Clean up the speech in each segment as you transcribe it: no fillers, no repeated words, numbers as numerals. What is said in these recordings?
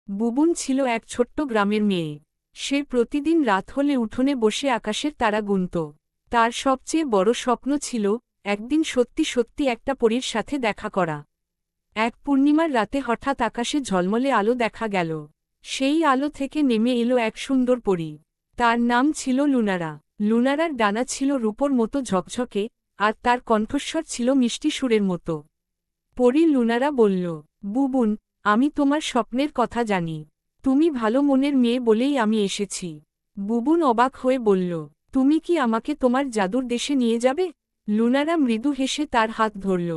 বুবুন ছিল এক ছোট্ট গ্রামের মেয়ে। সে প্রতিদিন রাত হলে উঠোনে বসে আকাশের তারা গুনত। তার সবচেয়ে বড় স্বপ্ন ছিল একদিন সত্যি সত্যি একটা পরীর সাথে দেখা করা। এক পূর্ণিমার রাতে হঠাৎ আকাশে ঝলমলে আলো দেখা গেল। সেই আলো থেকে নেমে এলো এক সুন্দর পরী। তার নাম ছিল লুনারা। লুনারার ডানা ছিল রূপোর মতো ঝকঝকে, আর তার কণ্ঠস্বর ছিল মিষ্টি সুরের মতো। পরী লুনারা বলল, বুবুন, আমি তোমার স্বপ্নের কথা জানি। তুমি ভালো মনের মেয়ে বলেই আমি এসেছি। বুবুন অবাক হয়ে বলল, তুমি কি আমাকে তোমার জাদুর দেশে নিয়ে যাবে? লুনারা মৃদু হেসে তার হাত ধরল।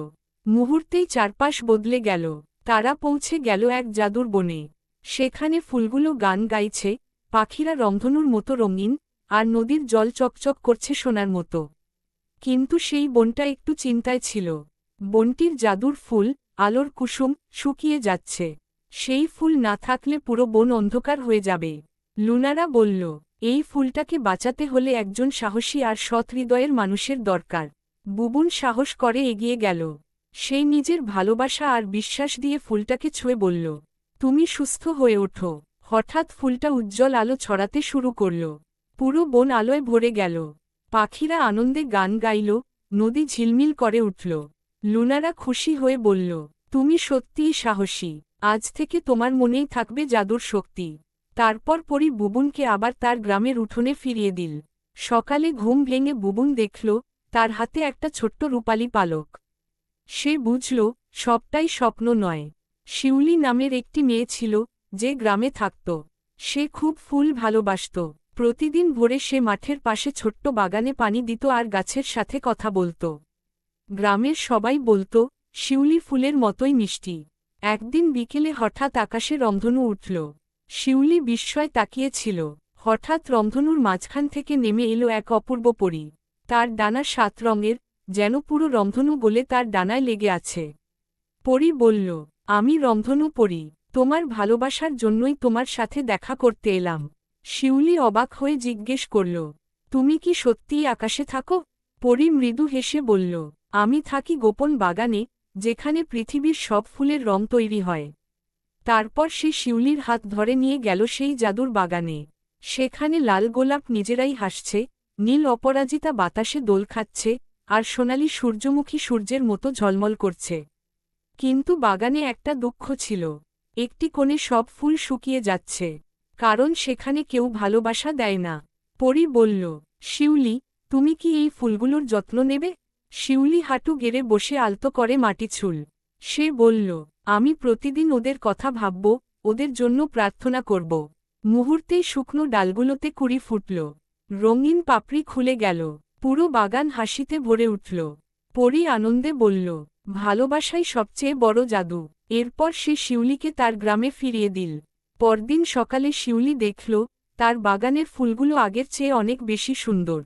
মুহূর্তেই চারপাশ বদলে গেল। তারা পৌঁছে গেল এক জাদুর বনে। সেখানে ফুলগুলো গান গাইছে, পাখিরা রংধনুর মতো রঙিন, আর নদীর জল চকচক করছে সোনার মতো। কিন্তু সেই বনটা একটু চিন্তায় ছিল। বনটির জাদুর ফুল, আলোর কুসুম, শুকিয়ে যাচ্ছে। সেই ফুল না থাকলে পুরো বন অন্ধকার হয়ে যাবে। লুনারা বলল, এই ফুলটাকে বাঁচাতে হলে একজন সাহসী আর সৎ হৃদয়ের মানুষের দরকার। বুবুন সাহস করে এগিয়ে গেল। সেই নিজের ভালোবাসা আর বিশ্বাস দিয়ে ফুলটাকে ছুঁয়ে বলল, তুমি সুস্থ হয়ে ওঠো। হঠাৎ ফুলটা উজ্জ্বল আলো ছড়াতে শুরু করল। পুরো বন আলোয় ভরে গেল। পাখিরা আনন্দে গান গাইল, নদী ঝিলমিল করে উঠল। লুনারা খুশি হয়ে বলল, তুমি সত্যিই সাহসী। আজ থেকে তোমার মনেই থাকবে জাদুর শক্তি। তারপর পরী বুবুনকে আবার তার গ্রামের উঠোনে ফিরিয়ে দিল। সকালে ঘুম ভেঙে বুবুন দেখল, তার হাতে একটা ছোট্ট রূপালী পালক। সে বুঝল, সবটাই স্বপ্ন নয়। শিউলি নামের একটি মেয়ে ছিল, যে গ্রামে থাকত। সে খুব ফুল ভালোবাসত। প্রতিদিন ভোরে সে মাঠের পাশে ছোট্ট বাগানে পানি দিত আর গাছের সাথে কথা বলত। গ্রামের সবাই বলত, শিউলি ফুলের মতোই মিষ্টি। একদিন বিকেলে হঠাৎ আকাশে রংধনু উঠল। শিউলি বিস্ময় তাকিয়েছিল। হঠাৎ রংধনুর মাঝখান থেকে নেমে এলো এক অপূর্ব পরী। তার ডানা 7 রঙের, যেন পুরো রংধনু বলে তার ডানায় লেগে আছে। পরী বলল, আমি রংধনু পরী, তোমার ভালোবাসার জন্যই তোমার সাথে দেখা করতে এলাম। শিউলি অবাক হয়ে জিজ্ঞেস করল, তুমি কি সত্যিই আকাশে থাকো? পরী মৃদু হেসে বলল, আমি থাকি গোপন বাগানে, যেখানে পৃথিবীর সব ফুলের রং তৈরি হয়। তারপর সে শিউলির হাত ধরে নিয়ে গেল সেই জাদুর বাগানে। সেখানে লাল গোলাপ নিজেরাই হাসছে, নীল অপরাজিতা বাতাসে দোল খাচ্ছে, আর সোনালি সূর্যমুখী সূর্যের মতো ঝলমল করছে। কিন্তু বাগানে একটা দুঃখ ছিল। একটি কোণে সব ফুল শুকিয়ে যাচ্ছে, কারণ সেখানে কেউ ভালোবাসা দেয় না। পরী বলল, শিউলি, তুমি কি এই ফুলগুলোর যত্ন নেবে? শিউলি হাঁটু গেড়ে বসে আলতো করে মাটি ছুল। সে বলল, আমি প্রতিদিন ওদের কথা ভাবব, ওদের জন্য প্রার্থনা করব। মুহূর্তেই শুকনো ডালগুলোতে কুঁড়ি ফুটল। রঙিন পাপড়ি খুলে গেল। পুরো বাগান হাসিতে ভরে উঠল। পরী আনন্দে বলল, ভালোবাসাই সবচেয়ে বড় জাদু। এরপর সে শিউলিকে তার গ্রামে ফিরিয়ে দিল। পরদিন সকালে শিউলি দেখল, তার বাগানের ফুলগুলো আগের চেয়ে অনেক বেশি সুন্দর।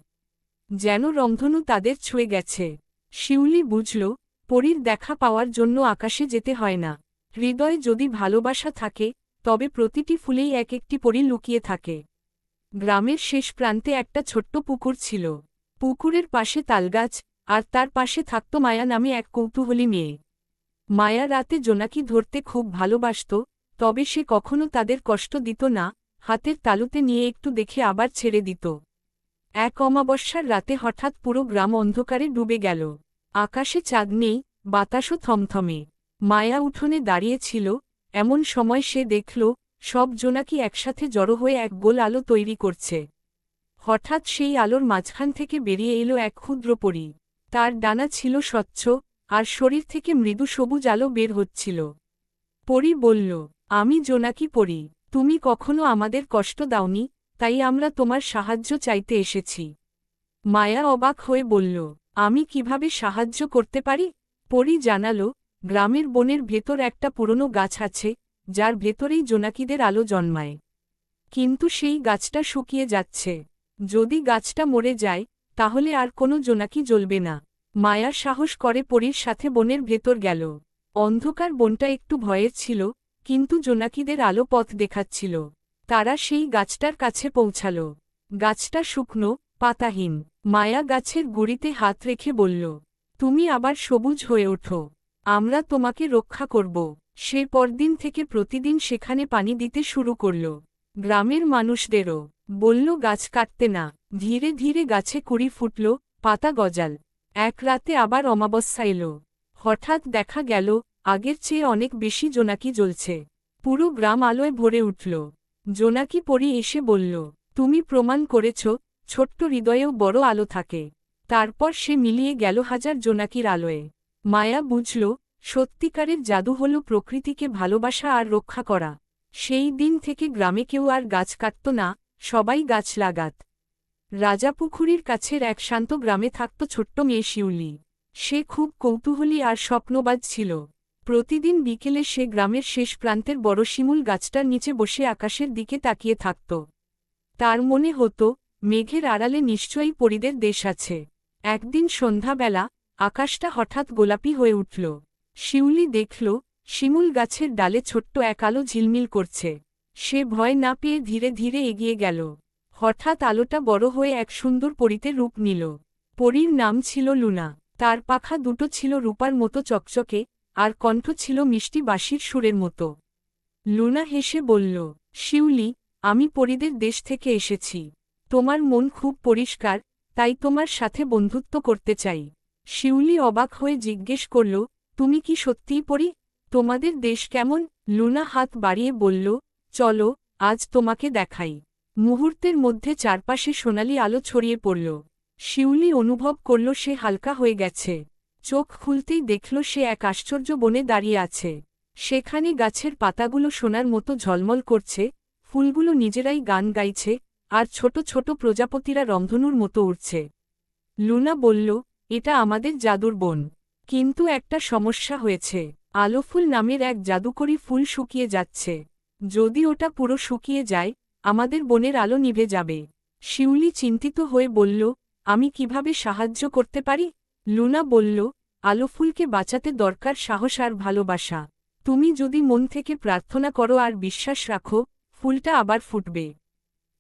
যেন রংধনু তাদের ছুঁয়ে গেছে। শিউলি বুঝল, পরীর দেখা পাওয়ার জন্য আকাশে যেতে হয় না। হৃদয়ে যদি ভালোবাসা থাকে, তবে প্রতিটি ফুলেই এক একটি পরী লুকিয়ে থাকে। গ্রামের শেষ প্রান্তে একটা ছোট্ট পুকুর ছিল। পুকুরের পাশে তালগাছ, আর তার পাশে থাকত মায়া নামে এক কৌতূহলী মেয়ে। মায়া রাতে জোনাকি ধরতে খুব ভালোবাসত, তবে সে কখনো তাদের কষ্ট দিত না, হাতের তালুতে নিয়ে একটু দেখে আবার ছেড়ে দিত। এক অমাবস্যার রাতে হঠাৎ পুরো গ্রাম অন্ধকারে ডুবে গেল। আকাশে চাঁদ নেই, বাতাসও থমথমে। মায়া উঠোনে দাঁড়িয়েছিল, এমন সময় সে দেখল, সব জোনাকি একসাথে জড়ো হয়ে এক গোল আলো তৈরি করছে। হঠাৎ সেই আলোর মাঝখান থেকে বেরিয়ে এলো এক ক্ষুদ্র পরী। তার ডানা ছিল স্বচ্ছ, আর শরীর থেকে মৃদু সবুজ আলো বের হচ্ছিল। পরী বলল, আমি জোনাকি পরী, তুমি কখনো আমাদের কষ্ট দাওনি, তাই আমরা তোমার সাহায্য চাইতে এসেছি। মায়া অবাক হয়ে বলল, আমি কিভাবে সাহায্য করতে পারি? পরী জানালো, গ্রামের বনের ভেতর একটা পুরনো গাছ আছে, যার ভেতরেই জোনাকিদের আলো জন্মায়। কিন্তু সেই গাছটা শুকিয়ে যাচ্ছে। যদি গাছটা মরে যায়, তাহলে আর কোনো জোনাকি জ্বলবে না। মায়া সাহস করে পরীর সাথে বনের ভেতর গেল। অন্ধকার বনটা একটু ভয়ের ছিল, কিন্তু জোনাকিদের আলো পথ দেখাচ্ছিল। তারা সেই গাছটার কাছে পৌঁছাল। গাছটা শুকনো, পাতাহীন। মায়া গাছের গুঁড়িতে হাত রেখে বলল, তুমি আবার সবুজ হয়ে ওঠো। আমরা তোমাকে রক্ষা করব। সে পরদিন থেকে প্রতিদিন সেখানে পানি দিতে শুরু করল। গ্রামের মানুষদেরও বলল গাছ কাটতে না। ধীরে ধীরে গাছে কুঁড়ি ফুটল, পাতা গজাল। এক রাতে আবার অমাবস্যা এলো। হঠাৎ দেখা গেল আগের চেয়ে অনেক বেশি জোনাকি জ্বলছে। পুরো গ্রাম আলোয় ভরে উঠল। জোনাকি পরী এসে বলল, তুমি প্রমাণ করেছ ছোট্ট হৃদয়েও বড় আলো থাকে। তারপর সে মিলিয়ে গেল হাজার জোনাকির আলোয়। মায়া বুঝল সত্যিকারের জাদু হল প্রকৃতিকে ভালোবাসা আর রক্ষা করা। সেই দিন থেকে গ্রামে কেউ আর গাছ কাটত না, সবাই গাছ লাগাত। রাজাপুখুরীর কাছের এক শান্ত গ্রামে থাকত ছোট্ট মেয়ে শিউলি। সে খুব কৌতূহলী আর স্বপ্নবাজ ছিল। প্রতিদিন বিকেলে সে গ্রামের শেষ প্রান্তের বড় শিমুল গাছটার নিচে বসে আকাশের দিকে তাকিয়ে থাকত। তার মনে হতো মেঘের আড়ালে নিশ্চয়ই পরীদের দেশ আছে। একদিন সন্ধ্যাবেলা আকাশটা হঠাৎ গোলাপি হয়ে উঠল। শিউলি দেখল শিমুল গাছের ডালে ছোট্ট এক আলো ঝিলমিল করছে। সে ভয় না পেয়ে ধীরে ধীরে এগিয়ে গেল। হঠাৎ আলোটা বড় হয়ে এক সুন্দর পরীতে রূপ নিল। পরীর নাম ছিল লুনা। তার পাখা দুটো ছিল রূপার মতো চকচকে, আর কণ্ঠ ছিল মিষ্টি বাঁশির সুরের মতো। লুনা হেসে বলল, শিউলি, আমি পরীদের দেশ থেকে এসেছি। তোমার মন খুব পরিষ্কার, তাই তোমার সাথে বন্ধুত্ব করতে চাই। শিউলি অবাক হয়ে জিজ্ঞেস করল, তুমি কি সত্যিই পরী? তোমাদের দেশ কেমন? লুনা হাত বাড়িয়ে বলল, চলো, আজ তোমাকে দেখাই। মুহূর্তের মধ্যে চারপাশে সোনালি আলো ছড়িয়ে পড়ল। শিউলি অনুভব করল সে হালকা হয়ে গেছে। চোখ খুলতেই দেখল সে এক আশ্চর্য বনে দাঁড়িয়ে আছে। সেখানে গাছের পাতাগুলো সোনার মতো ঝলমল করছে, ফুলগুলো নিজেরাই গান গাইছে, আর ছোট ছোট প্রজাপতিরা রংধনুর মতো উড়ছে। লুনা বলল, এটা আমাদের জাদুর বন। কিন্তু একটা সমস্যা হয়েছে। আলোফুল নামের এক জাদুকরী ফুল শুকিয়ে যাচ্ছে। যদি ওটা পুরো শুকিয়ে যায়, আমাদের বনের আলো নিভে যাবে। শিউলি চিন্তিত হয়ে বলল, আমি কিভাবে সাহায্য করতে পারি? লুনা বলল, আলোফুলকে বাঁচাতে দরকার সাহস আর ভালোবাসা। তুমি যদি মন থেকে প্রার্থনা করো আর বিশ্বাস রাখো, ফুলটা আবার ফুটবে।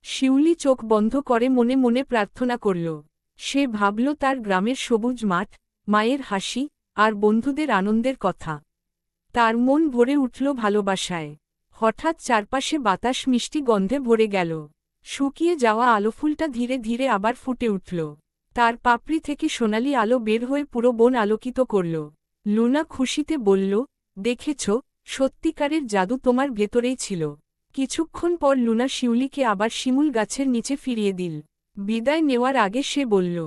শিউলি চোখ বন্ধ করে মনে মনে প্রার্থনা করল। সে ভাবল তার গ্রামের সবুজ মাঠ, মায়ের হাসি, আর বন্ধুদের আনন্দের কথা। তার মন ভরে উঠল ভালোবাসায়। হঠাৎ চারপাশে বাতাস মিষ্টি গন্ধে ভরে গেল। শুকিয়ে যাওয়া আলোফুলটা ধীরে ধীরে আবার ফুটে উঠল। তার পাপড়ি থেকে সোনালি আলো বের হয়ে পুরো বন আলোকিত করল। লুনা খুশিতে বলল, দেখেছ, সত্যিকারের জাদু তোমার ভেতরেই ছিল। কিছুক্ষণ পর লুনা শিউলিকে আবার শিমুল গাছের নিচে ফিরিয়ে দিল। বিদায় নেওয়ার আগে সে বলল,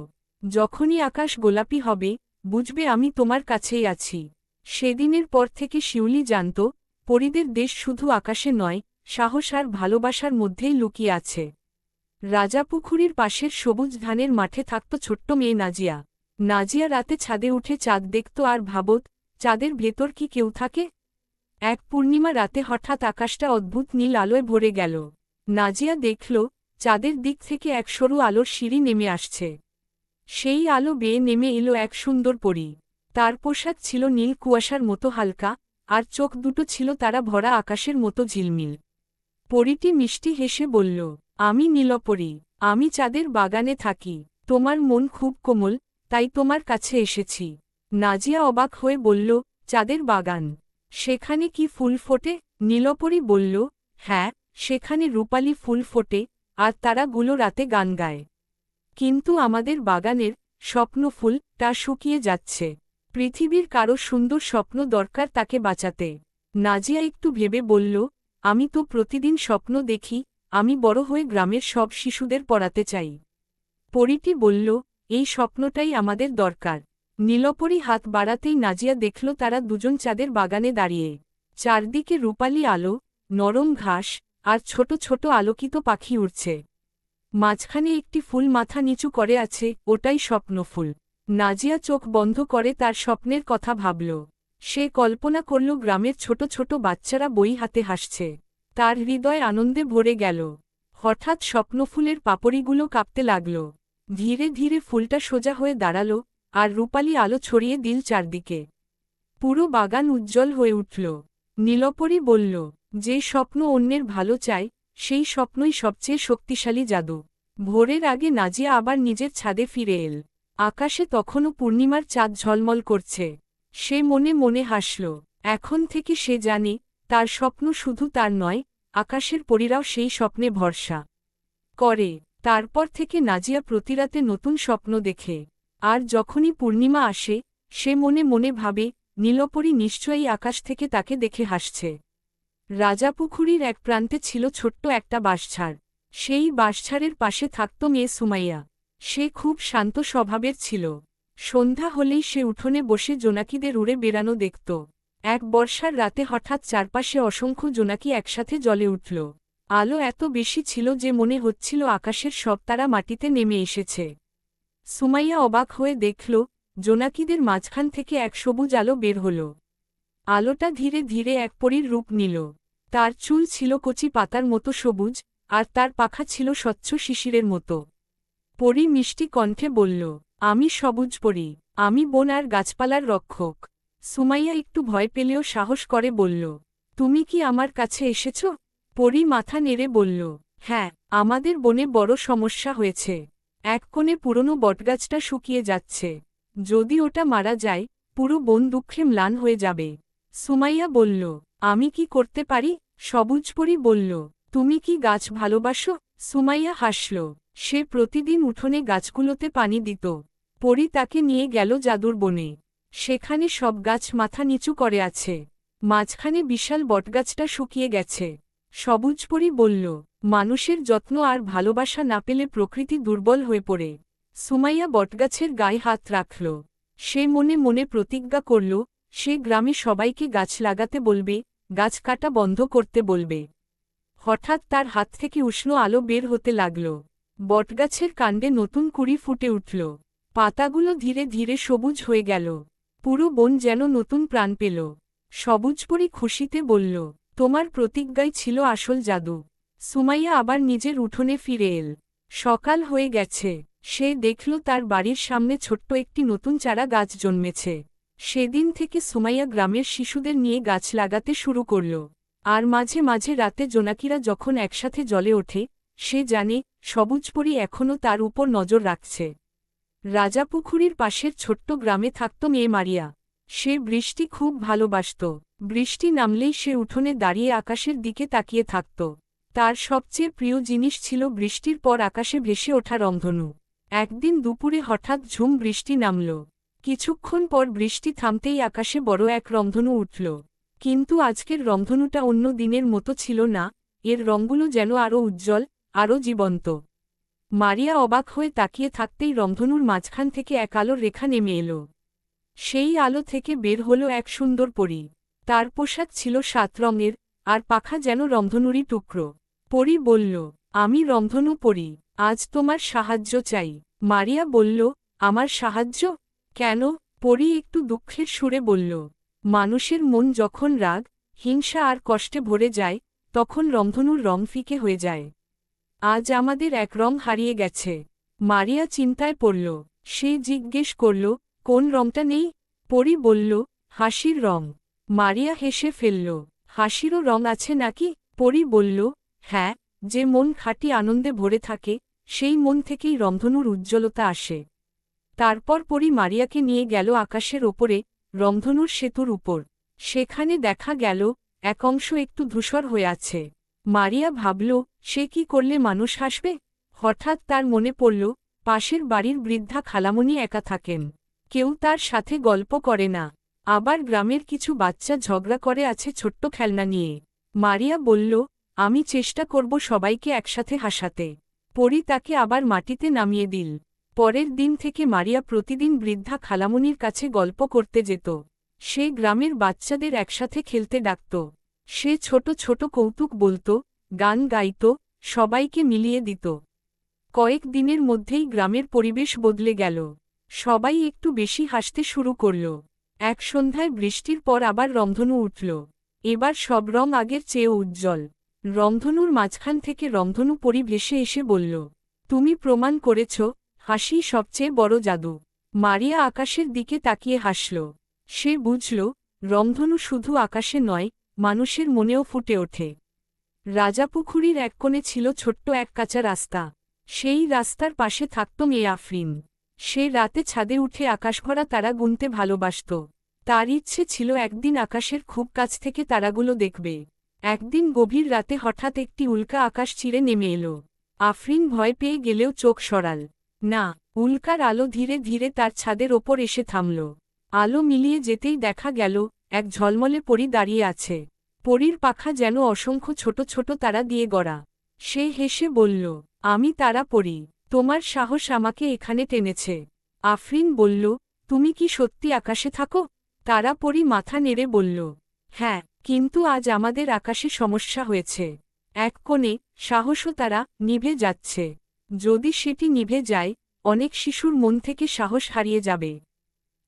যখনই আকাশ গোলাপি হবে, বুঝবে আমি তোমার কাছেই আছি। সেদিনের পর থেকে শিউলি জানত, পরীদের দেশ শুধু আকাশে নয়, সাহস আর ভালোবাসার মধ্যেই লুকিয়ে আছে। রাজাপুখুরীর পাশের সবুজ ধানের মাঠে থাকত ছোট্ট মেয়ে নাজিয়া। নাজিয়া রাতে ছাদে উঠে চাঁদ দেখত আর ভাবত, চাঁদের ভেতর কি কেউ থাকে? এক পূর্ণিমা রাতে হঠাৎ আকাশটা অদ্ভুত নীল আলোয় ভরে গেল। নাজিয়া দেখল চাঁদের দিক থেকে এক সরু আলোর সিঁড়ি নেমে আসছে। সেই আলো বেয়ে নেমে এলো এক সুন্দর পরী। তার পোশাক ছিল নীল কুয়াশার মতো হালকা, আর চোখ দুটো ছিল তারা ভরা আকাশের মতো ঝিলমিল। পরীটি মিষ্টি হেসে বলল, আমি নীলপরী, আমি চাঁদের বাগানে থাকি। তোমার মন খুব কোমল, তাই তোমার কাছে এসেছি। নাজিয়া অবাক হয়ে বলল, চাঁদের বাগান? সেখানে কি ফুল ফোটে? নীলপরী বলল, হ্যাঁ, সেখানে রূপালি ফুল ফোটে, আর তারাগুলো রাতে গান গায়। কিন্তু আমাদের বাগানের স্বপ্নফুলটা শুকিয়ে যাচ্ছে। পৃথিবীর কারো সুন্দর স্বপ্ন দরকার তাকে বাঁচাতে। নাজিয়া একটু ভেবে বলল, আমি তো প্রতিদিন স্বপ্ন দেখি, আমি বড় হয়ে গ্রামের সব শিশুদের পড়াতে চাই। পরীটি বলল, এই স্বপ্নটাই আমাদের দরকার। নীলপরী হাত বাড়াতেই নাজিয়া দেখল তারা দুজন চাঁদের বাগানে দাঁড়িয়ে। চারদিকে রূপালি আলো, নরম ঘাস, আর ছোট ছোট আলোকিত পাখি উড়ছে। মাঝখানে একটি ফুল মাথা নিচু করে আছে, ওটাই স্বপ্নফুল। নাজিয়া চোখ বন্ধ করে তার স্বপ্নের কথা ভাবল। সে কল্পনা করল গ্রামের ছোট ছোট বাচ্চারা বই হাতে হাসছে। তার হৃদয় আনন্দে ভরে গেল। হঠাৎ স্বপ্নফুলের পাপড়িগুলো কাঁপতে লাগল। ধীরে ধীরে ফুলটা সোজা হয়ে দাঁড়াল, আর রূপালি আলো ছড়িয়ে দিল চারদিকে। পুরো বাগান উজ্জ্বল হয়ে উঠল। নীলপরী বলল, যে স্বপ্ন অন্যের ভালো চায়, সেই স্বপ্নই সবচেয়ে শক্তিশালী জাদু। ভোরের আগে নাজিয়া আবার নিজের ছাদে ফিরে এল। আকাশে তখনও পূর্ণিমার চাঁদ ঝলমল করছে। সে মনে মনে হাসল, এখন থেকে সে জানে তার স্বপ্ন শুধু তার নয়, আকাশের পরীরাও সেই স্বপ্নে ভরসা করে। তারপর থেকে নাজিয়া প্রতিরাতে নতুন স্বপ্ন দেখে, আর যখনই পূর্ণিমা আসে সে মনে মনে ভাবে নীলপরী নিশ্চয়ই আকাশ থেকে তাকে দেখে হাসছে। রাজাপুখুরীর এক প্রান্তে ছিল ছোট্ট একটা বাঁশঝাড়। সেই বাঁশঝাড়ের পাশে থাকত মেয়ে সুমাইয়া। সে খুব শান্ত স্বভাবের ছিল। সন্ধ্যা হলেই সে উঠোনে বসে জোনাকিদের উড়ে বেড়ানো দেখত। এক বর্ষার রাতে হঠাৎ চারপাশে অসংখ্য জোনাকি একসাথে জ্বলে উঠল। আলো এত বেশি ছিল যে মনে হচ্ছিল আকাশের সব তারা মাটিতে নেমে এসেছে। সুমাইয়া অবাক হয়ে দেখল জোনাকিদের মাঝখান থেকে এক সবুজ আলো বের হল। আলোটা ধীরে ধীরে এক পরীর রূপ নিল। তার চুল ছিল কচি পাতার মতো সবুজ, আর তার পাখা ছিল স্বচ্ছ শিশিরের মতো। পরী মিষ্টি কণ্ঠে বলল, আমি সবুজ পরী, আমি বন আর গাছপালার রক্ষক। সুমাইয়া একটু ভয় পেলেও সাহস করে বলল, তুমি কি আমার কাছে এসেছ? পরী মাথা নেড়ে বলল, হ্যাঁ, আমাদের বনে বড় সমস্যা হয়েছে। এক কোণে পুরনো বটগাছটা শুকিয়ে যাচ্ছে। যদি ওটা মারা যায় পুরো বন দুঃখে ম্লান হয়ে যাবে। সুমাইয়া বলল, আমি কি করতে পারি? সবুজ পরী বলল, তুমি কি গাছ ভালোবাসো? সুমাইয়া হাসল। সে প্রতিদিন উঠোনে গাছগুলোতে পানি দিত। পরী তাকে নিয়ে গেল জাদুর বনে। সেখানে সব গাছ মাথা নিচু করে আছে। মাঝখানে বিশাল বটগাছটা শুকিয়ে গেছে। সবুজ পরী বলল, মানুষের যত্ন আর ভালোবাসা না পেলে প্রকৃতি দুর্বল হয়ে পড়ে। সুমাইয়া বটগাছের গায়ে হাত রাখল। সে মনে মনে প্রতিজ্ঞা করল, সে গ্রামে সবাইকে গাছ লাগাতে বলবে, গাছ কাটা বন্ধ করতে বলবে। হঠাৎ তার হাত থেকে উষ্ণ আলো বের হতে লাগল। বটগাছের কাণ্ডে নতুন কুঁড়ি ফুটে উঠল। পাতাগুলো ধীরে ধীরে সবুজ হয়ে গেল। পুরো বন যেন নতুন প্রাণ পেল। সবুজ পরী খুশিতে বলল, তোমার প্রতিজ্ঞাই ছিল আসল জাদু। সুমাইয়া আবার নিজের উঠোনে ফিরে এল। সকাল হয়ে গেছে। সে দেখল তার বাড়ির সামনে ছোট্ট একটি নতুন চারা গাছ জন্মেছে। সেদিন থেকে সুমাইয়া গ্রামের শিশুদের নিয়ে গাছ লাগাতে শুরু করল। আর মাঝে মাঝে রাতে জোনাকিরা যখন একসাথে জ্বলে ওঠে সে জানে সবুজ পরী এখনও তার উপর নজর রাখছে। রাজাপুখুরীর পাশের ছোট্ট গ্রামে থাকত মেয়ে মারিয়া। সে বৃষ্টি খুব ভালোবাসত। বৃষ্টি নামলেই সে উঠোনে দাঁড়িয়ে আকাশের দিকে তাকিয়ে থাকত। তার সবচেয়ে প্রিয় জিনিস ছিল বৃষ্টির পর আকাশে ভেসে ওঠা রংধনু। একদিন দুপুরে হঠাৎ ঝুম বৃষ্টি নামল। কিছুক্ষণ পর বৃষ্টি থামতেই আকাশে বড় এক রংধনু উঠল। কিন্তু আজকের রংধনুটা অন্য দিনের মতো ছিল না। এর রংগুলো যেন আরও উজ্জ্বল, আরও জীবন্ত। মারিয়া অবাক হয়ে তাকিয়ে থাকতেই রংধনুর মাঝখান থেকে এক আলোর রেখা নেমে এলো। সেই আলো থেকে বের হল এক সুন্দর পরী। তার পোশাক ছিল 7 রঙের, আর পাখা যেন রংধনুরই টুকরো। পরী বলল, আমি রংধনু পরী, আজ তোমার সাহায্য চাই। মারিয়া বলল, আমার সাহায্য? কেন? পরী একটু দুঃখের সুরে বলল, মানুষের মন যখন রাগ, হিংসা আর কষ্টে ভরে যায় তখন রংধনুর রং ফিকে হয়ে যায়। আজ আমাদের এক রং হারিয়ে গেছে। মারিয়া চিন্তায় পড়ল। সে জিজ্ঞেস করল, কোন রংটা নেই? পরী বলল, হাসির রং। মারিয়া হেসে ফেলল, হাসিরও রং আছে নাকি? পরী বলল, হ্যাঁ, যে মন খাঁটি আনন্দে ভরে থাকে সেই মন থেকেই রংধনুর উজ্জ্বলতা আসে। তারপর পরী মারিয়াকে নিয়ে গেল আকাশের ওপরে, রংধনুর সেতুর উপর। সেখানে দেখা গেল এক অংশ একটু ধূসর হয়ে আছে। মারিয়া ভাবল, সে কি করলে মানুষ হাসবে? হঠাৎ তার মনে পড়ল, পাশের বাড়ির বৃদ্ধা খালামণি একা থাকেন। কেউ তার সাথে গল্প করে না। আবার গ্রামের কিছু বাচ্চা ঝগড়া করে আছে ছোট্ট খেলনা নিয়ে। মারিয়া বলল, আমি চেষ্টা করব সবাইকে একসাথে হাসাতে। পরী তাকে আবার মাটিতে নামিয়ে দিল। পরের দিন থেকে মারিয়া প্রতিদিন বৃদ্ধা খালামণির কাছে গল্প করতে যেত। সে গ্রামের বাচ্চাদের একসাথে খেলতে ডাকত। সে ছোট ছোট কৌতুক বলত, গান গাইত, সবাইকে মিলিয়ে দিত। কয়েক দিনের মধ্যেই গ্রামের পরিবেশ বদলে গেল। সবাই একটু বেশি হাসতে শুরু করল। এক সন্ধ্যায় বৃষ্টির পর আবার রংধনু উঠল। এবার সব রং আগের চেয়েও উজ্জ্বল। রংধনুর মাঝখান থেকে রংধনু পরী ভেসে এসে বলল, তুমি প্রমাণ করেছ, হাসি সবচেয়ে বড় জাদু। মারিয়া আকাশের দিকে তাকিয়ে হাসল। সে বুঝল, রংধনু শুধু আকাশে নয়, মানুষের মনেও ফুটে ওঠে। রাজাপুখুরীর এক কোণে ছিল ছোট্ট এক কাঁচা রাস্তা। সেই রাস্তার পাশে থাকত মেয়ে আফরিন। সে রাতে ছাদে উঠে আকাশভরা তারা গুনতে ভালোবাসত। তার ইচ্ছে ছিল একদিন আকাশের খুব কাছ থেকে তারাগুলো দেখবে। একদিন গভীর রাতে হঠাৎ একটি উল্কা আকাশ চিরে নেমে এলো। আফরিন ভয় পেয়ে গেলেও চোখ সরাল না। উল্কার আলো ধীরে ধীরে তার ছাদের ওপর এসে থামল। আলো মিলিয়ে যেতেই দেখা গেল এক ঝলমলে পরী দাঁড়িয়ে আছে। পরীর পাখা যেন অসংখ্য ছোট ছোট তারা দিয়ে গড়া। সে হেসে বলল, আমি তারা পরী, তোমার সাহস আমাকে এখানে টেনেছে। আফরিন বলল, তুমি কি সত্যি আকাশে থাকো? তারা পরী মাথা নেড়ে বলল, হ্যাঁ, কিন্তু আজ আমাদের আকাশে সমস্যা হয়েছে। এক কোণে সাহসও তারা নিভে যাচ্ছে। যদি সেটি নিভে যায়, অনেক শিশুর মন থেকে সাহস হারিয়ে যাবে।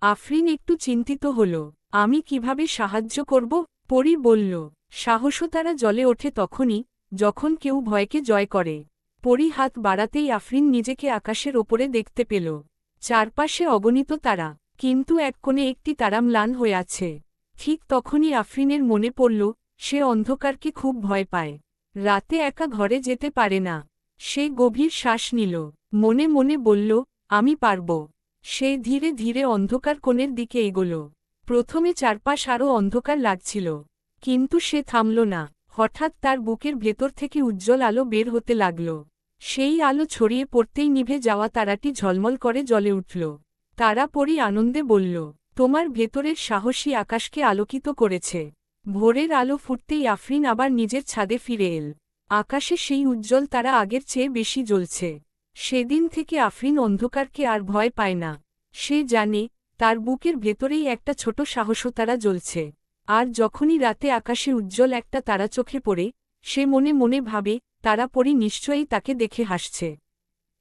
আফরিন একটু চিন্তিত হল, আমি কিভাবে সাহায্য করব? পরী বলল, সাহসও তারা জ্বলে ওঠে তখনই যখন কেউ ভয়কে জয় করে। পরী হাত বাড়াতেই আফরিন নিজেকে আকাশের ওপরে দেখতে পেল। চারপাশে অগণিত তারা, কিন্তু এক কোণে একটি তারা ম্লান হয়ে আছে। ঠিক তখনই আফরিনের মনে পড়ল, সে অন্ধকারকে খুব ভয় পায়। রাতে একা ঘরে যেতে পারে না। সে গভীর শ্বাস নিল, মনে মনে বলল, আমি পারব। সে ধীরে ধীরে অন্ধকার কোণের দিকে এগোল। প্রথমে চারপাশ আরও অন্ধকার লাগছিল, কিন্তু সে থামল না। হঠাৎ তার বুকের ভেতর থেকে উজ্জ্বল আলো বের হতে লাগল। সেই আলো ছড়িয়ে পড়তেই নিভে যাওয়া তারাটি ঝলমল করে জ্বলে উঠল। তারা পরী আনন্দে বলল, তোমার ভেতরের সাহসী আকাশকে আলোকিত করেছে। ভোরের আলো ফুটতেই আফরিন আবার নিজের ছাদে ফিরে এল। আকাশে সেই উজ্জ্বল তারা আগের চেয়ে বেশি জ্বলছে। সেদিন থেকে আফরিন অন্ধকারকে আর ভয় পায় না। সে জানে, তার বুকের ভেতরেই একটা ছোট সাহসও তারা জ্বলছে। আর যখনই রাতে আকাশে উজ্জ্বল একটা তারা চোখে পড়ে, সে মনে মনে ভাবে, তারা পরী নিশ্চয়ই তাকে দেখে হাসছে।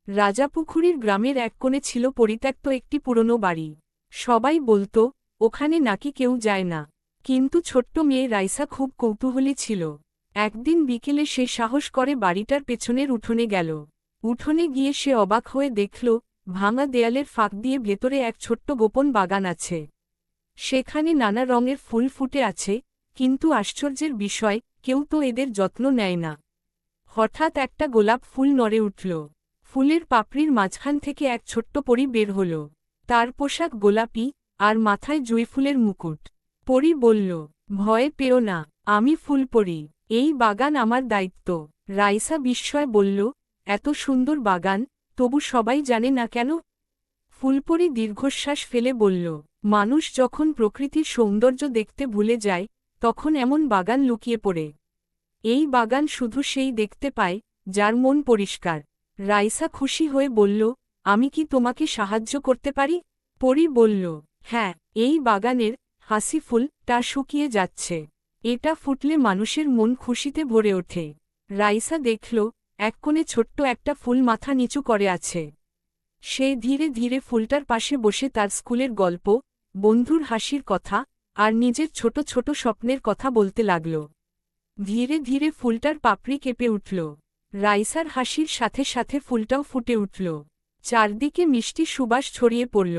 রাজাপুখুরীর গ্রামের এক কোণে ছিল পরিত্যক্ত একটি পুরনো বাড়ি। সবাই বলত, ওখানে নাকি কেউ যায় না। কিন্তু ছোট্ট মেয়ে রাইসা খুব কৌতূহলী ছিল। একদিন বিকেলে সে সাহস করে বাড়িটার পেছনের উঠোনে গেল। উঠোনে গিয়ে সে অবাক হয়ে দেখল, ভাঙা দেয়ালের ফাঁক দিয়ে ভেতরে এক ছোট্ট গোপন বাগান আছে। সেখানে নানা রঙের ফুল ফুটে আছে, কিন্তু আশ্চর্যের বিষয়, কেউ তো এদের যত্ন নেয় না। হঠাৎ একটা গোলাপ ফুল নড়ে উঠল। ফুলের পাপড়ির মাঝখান থেকে এক ছোট্ট পরী বের হল। তার পোশাক গোলাপি, আর মাথায় জুঁইফুলের মুকুট। পরী বলল, ভয় পেও না, আমি ফুলপরী, এই বাগান আমার দায়িত্ব। রাইসা বিস্ময়ে বলল, এত সুন্দর বাগান, তবু সবাই জানে না কেন? ফুলপরী দীর্ঘশ্বাস ফেলে বলল, মানুষ যখন প্রকৃতির সৌন্দর্য দেখতে ভুলে যায়, তখন এমন বাগান লুকিয়ে পড়ে। এই বাগান শুধু সেই দেখতে পায়, যার মন পরিষ্কার। রাইসা খুশি হয়ে বলল, আমি কি তোমাকে সাহায্য করতে পারি? পরী বলল, হ্যাঁ, এই বাগানের হাসি ফুলটা শুকিয়ে যাচ্ছে। এটা ফুটলে মানুষের মন খুশিতে ভরে ওঠে। রাইসা দেখল, এক কোণে ছোট্ট একটা ফুল মাথা নিচু করে আছে। সে ধীরে ধীরে ফুলটার পাশে বসে তার স্কুলের গল্প, বন্ধুর হাসির কথা, আর নিজের ছোট ছোট স্বপ্নের কথা বলতে লাগল। ধীরে ধীরে ফুলটার পাপড়ি কেঁপে উঠল। রাইসার হাসির সাথে সাথে ফুলটাও ফুটে উঠল। চারদিকে মিষ্টি সুবাস ছড়িয়ে পড়ল।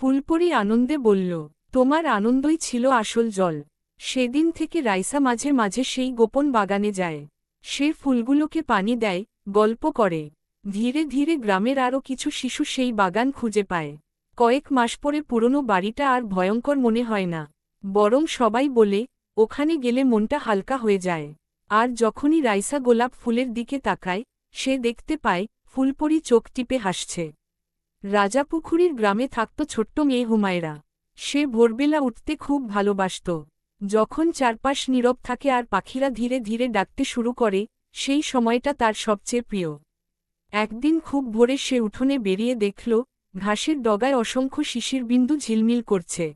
ফুলপরী আনন্দে বলল, তোমার আনন্দই ছিল আসল জল। সেদিন থেকে রাইসা মাঝে মাঝে সেই গোপন বাগানে যায়। সে ফুলগুলোকে পানি দেয়, গল্প করে। ধীরে ধীরে গ্রামের আরও কিছু শিশু সেই বাগান খুঁজে পায়। কয়েক মাস পরে পুরনো বাড়িটা আর ভয়ঙ্কর মনে হয় না, বরং সবাই বলে, ওখানে গেলে মনটা হালকা হয়ে যায়। আর যখনই রাইসা গোলাপ ফুলের দিকে তাকায়, সে দেখতে পায়, ফুলপরী চোখ টিপে হাসছে। রাজাপুখুরীর গ্রামে থাকত ছোট্ট মেয়ে হুমায়রা। সে ভোরবেলা উঠতে খুব ভালোবাসত। যখন চারপাশ নীরব থাকে আর পাখিরা ধীরে ধীরে ডাকতে শুরু করে, সেই সময়টা তার সবচেয়ে প্রিয়। একদিন খুব ভোরে সে উঠোনে বেরিয়ে দেখল, ঘাসের ডগায় অসংখ্য শিশির বিন্দু ঝিলমিল করছে।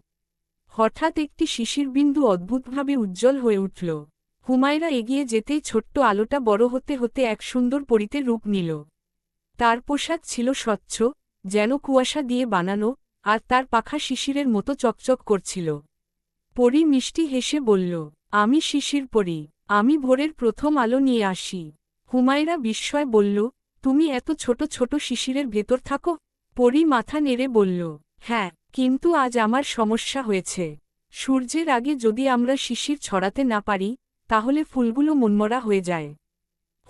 হঠাৎ একটি শিশির বিন্দু অদ্ভুতভাবে উজ্জ্বল হয়ে উঠল। হুমায়রা এগিয়ে যেতেই ছোট্ট আলোটা বড় হতে হতে এক সুন্দর পরীতে রূপ নিল। তার পোশাক ছিল স্বচ্ছ, যেন কুয়াশা দিয়ে বানানো, আর তার পাখা শিশিরের মতো চকচক করছিল। পরী মিষ্টি হেসে বলল, আমি শিশির পরী, আমি ভোরের প্রথম আলো নিয়ে আসি। হুমায়রা বিস্ময়ে বলল, তুমি এত ছোট ছোট শিশিরের ভেতর থাকো? পরী মাথা নেড়ে বলল, হ্যাঁ, কিন্তু আজ আমার সমস্যা হয়েছে। সূর্যের আগে যদি আমরা শিশির ছড়াতে না পারি, তাহলে ফুলগুলো মনমরা হয়ে যায়।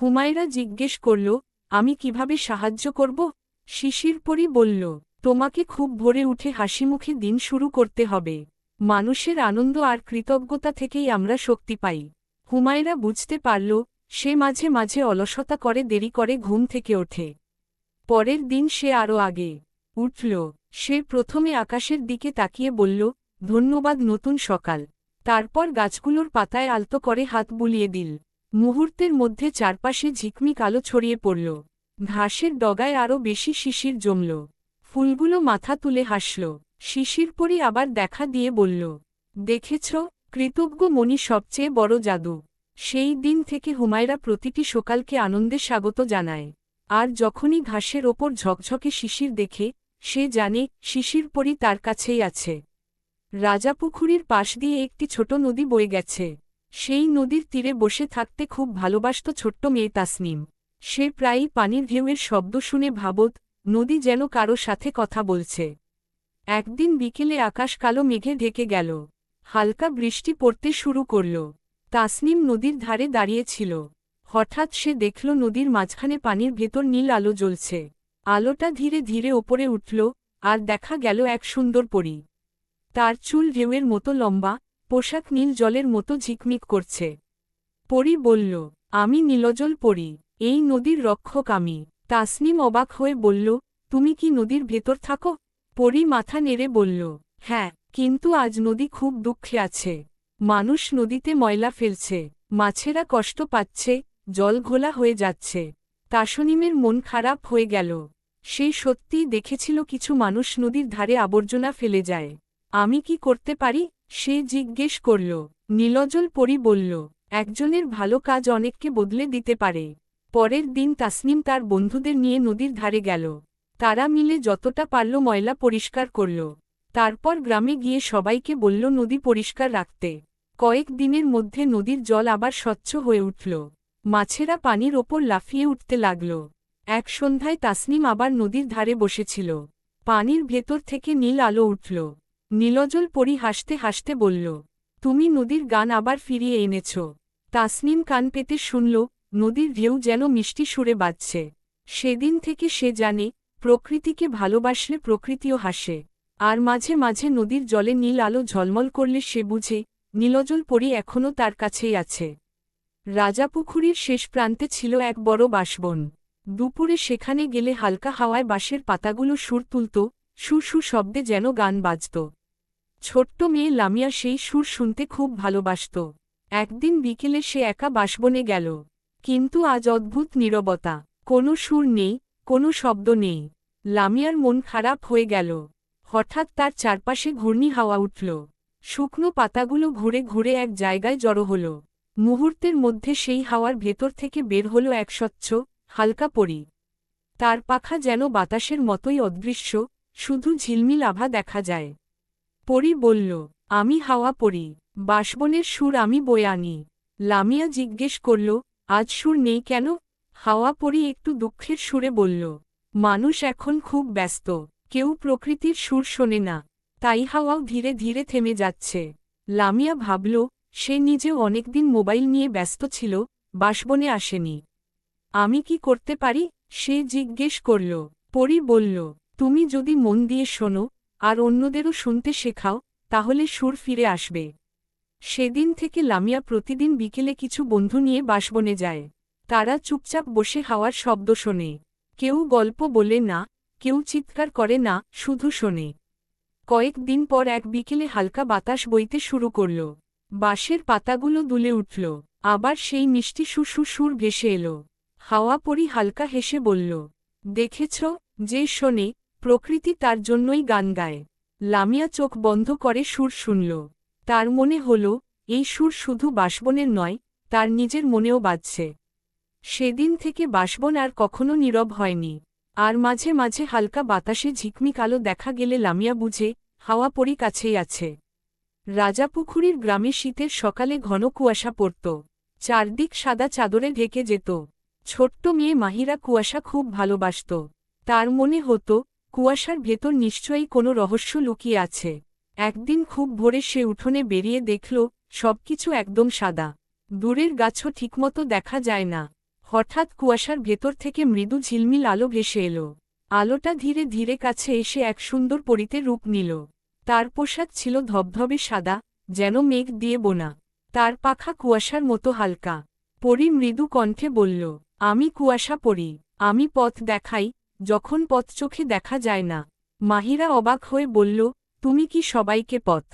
হুমায়রা জিজ্ঞেস করল, আমি কিভাবে সাহায্য করব? শিশির পরী বলল, তোমাকে খুব ভোরে উঠে হাসিমুখে দিন শুরু করতে হবে। মানুষের আনন্দ আর কৃতজ্ঞতা থেকেই আমরা শক্তি পাই। হুমায়রা বুঝতে পারল, সে মাঝে মাঝে অলসতা করে, দেরি করে ঘুম থেকে ওঠে। পরের দিন সে আরও আগে উঠল। সে প্রথমে আকাশের দিকে তাকিয়ে বলল, ধন্যবাদ নতুন সকাল। তারপর গাছগুলোর পাতায় আলতো করে হাত বুলিয়ে দিল। মুহূর্তের মধ্যে চারপাশে ঝিকমিক আলো ছড়িয়ে পড়ল। ঘাসের ডগায় আরও বেশি শিশির জমল। ফুলগুলো মাথা তুলে হাসল। শিশিরপরি আবার দেখা দিয়ে বলল, দেখেছ, কৃতজ্ঞ মনি সবচেয়ে বড় জাদু। সেই দিন থেকে হুমায়রা প্রতিটি সকালকে আনন্দে স্বাগত জানায়। আর যখনই ঘাসের ওপর ঝকঝকে শিশির দেখে, সে জানে শিশিরপরি তার কাছেই আছে। রাজাপুখুরীর পাশ দিয়ে একটি ছোট নদী বয়ে গেছে। সেই নদীর তীরে বসে থাকতে খুব ভালোবাসত ছোট্ট মেয়ে তাসনিম। সে প্রায়ই পানির ঢেউয়ের শব্দ শুনে ভাবত, নদী যেন কারো সাথে কথা বলছে। একদিন বিকেলে আকাশ কালো মেঘে ঢেকে গেল। হালকা বৃষ্টি পড়তে শুরু করল। তাসনিম নদীর ধারে দাঁড়িয়েছিল। হঠাৎ সে দেখল নদীর মাঝখানে পানির ভেতর নীল আলো জ্বলছে। আলোটা ধীরে ধীরে ওপরে উঠল, আর দেখা গেল এক সুন্দর পরী। তার চুল ঢেউয়ের মতো লম্বা, পোশাক নীল জলের মতো ঝিকমিক করছে। পরী বলল, আমি নীলজল পরী, এই নদীর রক্ষক আমি। তাসনিম অবাক হয়ে বলল, তুমি কি নদীর ভেতর থাকো? পরী মাথা নেড়ে বলল, হ্যাঁ, কিন্তু আজ নদী খুব দুঃখে আছে। মানুষ নদীতে ময়লা ফেলছে, মাছেরা কষ্ট পাচ্ছে, জল ঘোলা হয়ে যাচ্ছে। তাসনিমের মন খারাপ হয়ে গেল। সে সত্যিই দেখেছিল কিছু মানুষ নদীর ধারে আবর্জনা ফেলে যায়। আমি কি করতে পারি? সে জিজ্ঞেস করল। নীলজল পরী বলল, একজনের ভালো কাজ অনেককে বদলে দিতে পারে। পরের দিন তাসনিম তার বন্ধুদের নিয়ে নদীর ধারে গেল। তারা মিলে যতটা পারল ময়লা পরিষ্কার করল। তারপর গ্রামে গিয়ে সবাইকে বলল নদী পরিষ্কার রাখতে। কয়েক দিনের মধ্যে নদীর জল আবার স্বচ্ছ হয়ে উঠল। মাছেরা পানির ওপর লাফিয়ে উঠতে লাগল। এক সন্ধ্যায় তাসনিম আবার নদীর ধারে বসেছিল। পানির ভেতর থেকে নীল আলো উঠল। নীলজল পরী হাসতে হাসতে বলল, তুমি নদীর গান আবার ফিরিয়ে এনেছ। তাসনিম কান পেতে শুনল, নদীর ঢেউ যেন মিষ্টি সুরে বাজছে। সেদিন থেকে সে জানে, প্রকৃতিকে ভালোবাসলে প্রকৃতিও হাসে। আর মাঝে মাঝে নদীর জলে নীল আলো ঝলমল করলে সে বুঝে, নীলজল পরী এখনও তার কাছেই আছে। রাজাপুখুরীর শেষ প্রান্তে ছিল এক বড় বাঁশবন। দুপুরে সেখানে গেলে হালকা হাওয়ায় বাঁশের পাতাগুলো সুর তুলত, সু সু শব্দে যেন গান বাজত। ছোট্ট মেয়ে লামিয়া সেই সুর শুনতে খুব ভালোবাসত। একদিন বিকেলে সে একা বাঁশবনে গেল। কিন্তু আজ অদ্ভুত নীরবতা। কোনো সুর নেই, কোনো শব্দ নেই। লামিয়ার মন খারাপ হয়ে গেল। হঠাৎ তার চারপাশে ঘূর্ণি হাওয়া উঠল। শুকনো পাতাগুলো ঘুরে ঘুরে এক জায়গায় জড়ো হল। মুহূর্তের মধ্যে সেই হাওয়ার ভেতর থেকে বের হল এক স্বচ্ছ, হালকা পরী। তার পাখা যেন বাতাসের মতোই অদৃশ্য, শুধু ঝিলমিল আভা দেখা যায়। পরী বলল, আমি হাওয়া পরী, বাঁশবনের সুর আমি বয়ে আনি। লামিয়া জিজ্ঞেস করল, আজ সুর নেই কেন? হাওয়া পরী একটু দুঃখের সুরে বলল, মানুষ এখন খুব ব্যস্ত, কেউ প্রকৃতির সুর শোনে না, তাই হাওয়াও ধীরে ধীরে থেমে যাচ্ছে। লামিয়া ভাবল, সে নিজেও অনেকদিন মোবাইল নিয়ে ব্যস্ত ছিল, বাঁশবনে আসেনি। আমি কি করতে পারি? সে জিজ্ঞেস করল। পরী বলল, তুমি যদি মন দিয়ে শোনো, আর অন্যদেরও শুনতে শেখাও, তাহলে সুর ফিরে আসবে। সেদিন থেকে লামিয়া প্রতিদিন বিকেলে কিছু বন্ধু নিয়ে বাঁশবনে যায়। তারা চুপচাপ বসে হাওয়ার শব্দ শোনে। কেউ গল্প বলে না, কেউ চিৎকার করে না, শুধু শোনে। কয়েকদিন পর এক বিকেলে হালকা বাতাস বইতে শুরু করল। বাঁশের পাতাগুলো দুলে উঠল। আবার সেই মিষ্টি সুসু সুর ভেসে এলো। হাওয়া পরী হালকা হেসে বলল, দেখেছ, যে শোনে, প্রকৃতি তার জন্যই গান গায়। লামিয়া চোখ বন্ধ করে সুর শুনল। তার মনে হল, এই সুর শুধু বাঁশবনের নয়, তার নিজের মনেও বাজছে। সেদিন থেকে বাঁশবন আর কখনো নীরব হয়নি। আর মাঝে মাঝে হালকা বাতাসে ঝিকমিক আলো দেখা গেলে লামিয়া বুঝে, হাওয়া পরী কাছেই আছে। রাজাপুখুরীর গ্রামে শীতের সকালে ঘন কুয়াশা পড়ত। চারদিক সাদা চাদরে ঢেকে যেত। ছোট্ট মেয়ে মাহিরা কুয়াশা খুব ভালোবাসত। তার মনে হতো, কুয়াশার ভেতর নিশ্চয়ই কোনো রহস্য লুকিয়ে আছে। একদিন খুব ভোরে সে উঠোনে বেরিয়ে দেখল, সবকিছু একদম সাদা। দূরের গাছও ঠিকমতো দেখা যায় না। হঠাৎ কুয়াশার ভেতর থেকে মৃদু ঝিলমিল আলো ভেসে এলো। আলোটা ধীরে ধীরে কাছে এসে এক সুন্দর পরীতে রূপ নিল। তার পোশাক ছিল ধবধবে সাদা, যেন মেঘ দিয়ে বোনা। তার পাখা কুয়াশার মতো হালকা। পরী মৃদু কণ্ঠে বলল, আমি কুয়াশা পড়ি, আমি পথ দেখাই, যখন পথ চোখে দেখা যায় না। মাহিরা অবাক হয়ে বলল, তুমি কি সবাইকে পথ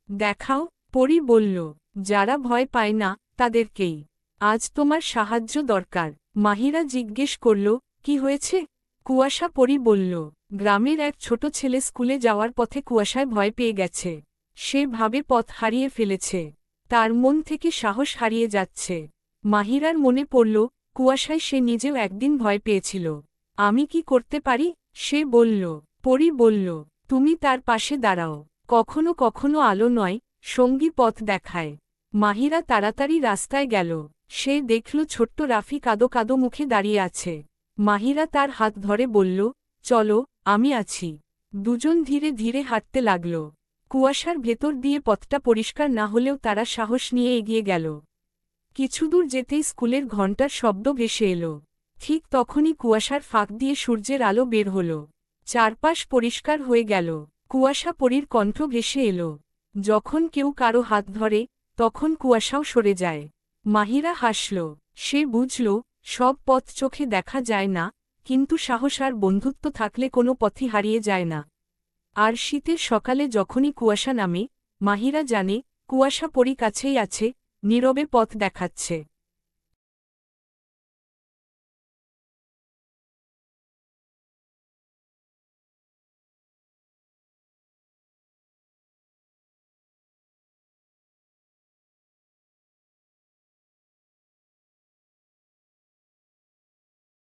দেখাও? পরী বলল, যারা ভয় পায় না তাদেরকেই। আজ তোমার সাহায্য দরকার। মাহিরা জিজ্ঞেস করল, কি হয়েছে? কুয়াশা পরী বলল, গ্রামের এক ছোট ছেলে স্কুলে যাওয়ার পথে কুয়াশায় ভয় পেয়ে গেছে। সে ভাবে পথ হারিয়ে ফেলেছে। তার মন থেকে সাহস হারিয়ে যাচ্ছে। মাহিরার মনে পড়ল, কুয়াশায় সে নিজেও একদিন ভয় পেয়েছিল। আমি কি করতে পারি? সে বলল। পরী বলল, তুমি তার পাশে দাঁড়াও। কখনো কখনো আলো নয়, সঙ্গী পথ দেখায়। মাহিরা তাড়াতাড়ি রাস্তায় গেল। সে দেখল ছোট্ট রাফি কাদো কাদো মুখে দাঁড়িয়ে আছে। মাহিরা তার হাত ধরে বলল, চলো, আমি আছি। দুজন ধীরে ধীরে হাঁটতে লাগল। কুয়াশার ভেতর দিয়ে পথটা পরিষ্কার না হলেও তারা সাহস নিয়ে এগিয়ে গেল। কিছুদূর যেতেই স্কুলের ঘণ্টার শব্দ ভেসে এলো। ঠিক তখনই কুয়াশার ফাঁক দিয়ে সূর্যের আলো বের হল। চারপাশ পরিষ্কার হয়ে গেল। কুয়াশা পরীর কণ্ঠ ভেসে এলো, যখন কেউ কারো হাত ধরে, তখন কুয়াশাও সরে যায়। মাহিরা হাসল। সে বুঝল, সব পথ চোখে দেখা যায় না, কিন্তু সাহস আর বন্ধুত্ব থাকলে কোনো পথই হারিয়ে যায় না। আর শীতের সকালে যখনই কুয়াশা নামে, মাহিরা জানে, কুয়াশা পরী কাছেই আছে, নীরবে পথ দেখাচ্ছে।